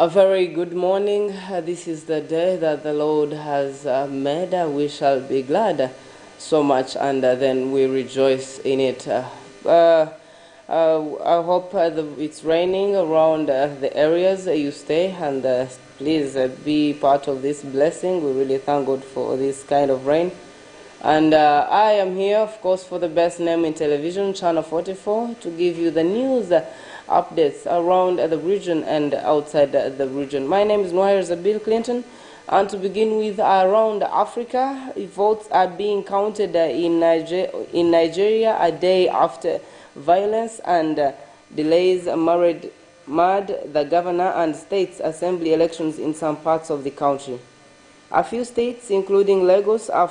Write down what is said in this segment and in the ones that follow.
A very good morning. This is the day that the Lord has made. We shall be glad so much, and then we rejoice in it. I hope it's raining around the areas you stay, and please be part of this blessing. We really thank God for this kind of rain. And I am here, of course, for the best name in television, Channel 44, to give you the news updates around the region and outside the region. My name is Nwahera Bill Clinton, and to begin with, around Africa, votes are being counted in Nigeria a day after violence and delays marred the governor and states assembly elections in some parts of the country. A few states, including Lagos, are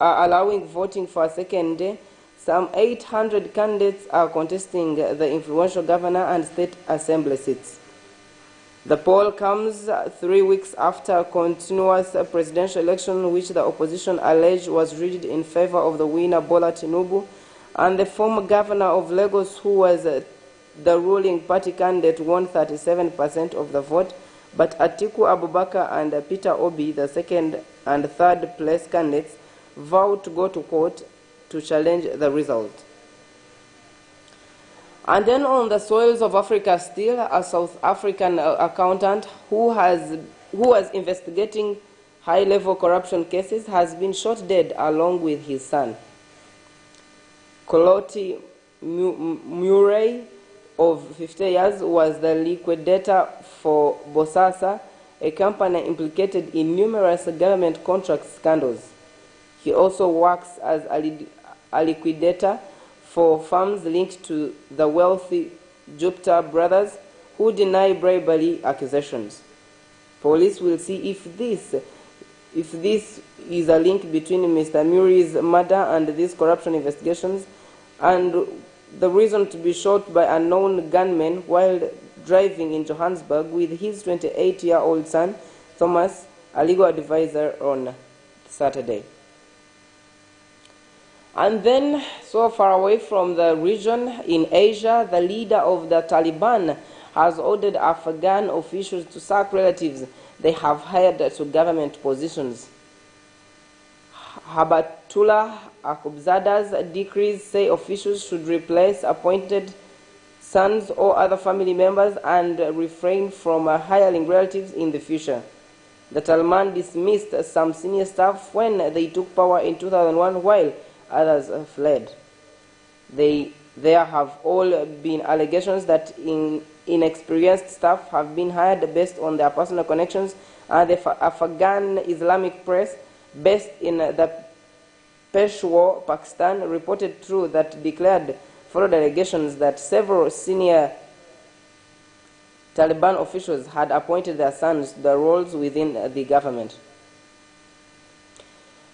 allowing voting for a second day. Some 800 candidates are contesting the influential governor and state assembly seats. The poll comes 3 weeks after a continuous presidential election which the opposition alleged was rigged in favor of the winner Bola Tinubu and the former governor of Lagos, who was the ruling party candidate, won 37% of the vote, but Atiku Abubakar and Peter Obi, the second and third place candidates, vowed to go to court to challenge the result. And then on the soils of Africa still, a South African accountant who was investigating high-level corruption cases has been shot dead along with his son. Koloti Murray, of 50 years, was the liquidator for Bosasa, a company implicated in numerous government contract scandals. He also works as a liquidator for firms linked to the wealthy Jupiter brothers, who deny bribery accusations. Police will see if this is a link between Mr. Murray's murder and these corruption investigations, and the reason to be shot by a known gunman while driving in Johannesburg with his 28-year-old son, Thomas, a legal advisor, on Saturday. And then, so far away from the region, in Asia, the leader of the Taliban has ordered Afghan officials to sack relatives they have hired to government positions. Habatullah Akhundzada's decrees say officials should replace appointed sons or other family members and refrain from hiring relatives in the future. The Taliban dismissed some senior staff when they took power in 2001, while others fled. There have all been allegations that inexperienced staff have been hired based on their personal connections, and the Afghan Islamic press, based in the Peshawar, Pakistan, reported through that declared followed allegations that several senior Taliban officials had appointed their sons to the roles within the government.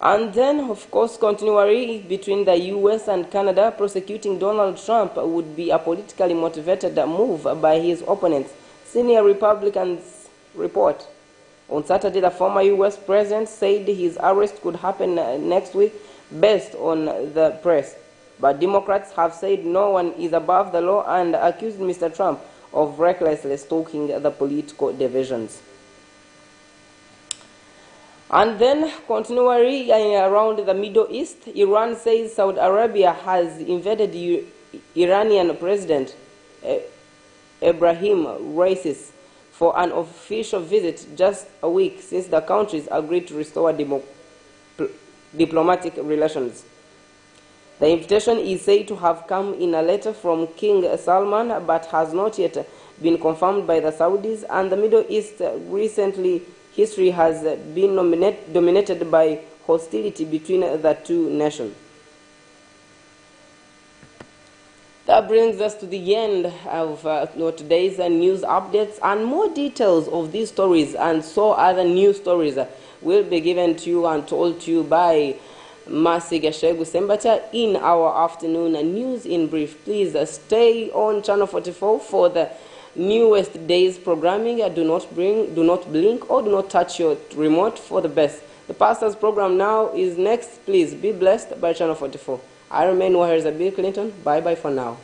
And then, of course, continuity between the US and Canada prosecuting Donald Trump would be a politically motivated move by his opponents, senior Republicans report. On Saturday, the former US president said his arrest could happen next week based on the press. But Democrats have said no one is above the law and accused Mr. Trump of recklessly stoking the political divisions. And then, continually around the Middle East, Iran says Saudi Arabia has invaded Iranian President Ebrahim Raisi for an official visit just a week since the countries agreed to restore diplomatic relations. The invitation is said to have come in a letter from King Salman, but has not yet been confirmed by the Saudis, and the Middle East recently history has been dominated by hostility between the two nations. That brings us to the end of today's news updates, and more details of these stories and so other news stories will be given to you and told to you by Mercy Gashegu Sembata in our afternoon news in brief. Please stay on Channel 44 for the newest day's programming. Do not blink, or do not touch your remote for the best. The pastor's program now is next. Please be blessed by Channel 44. I remain Nwahera Bill Clinton. Bye-bye for now.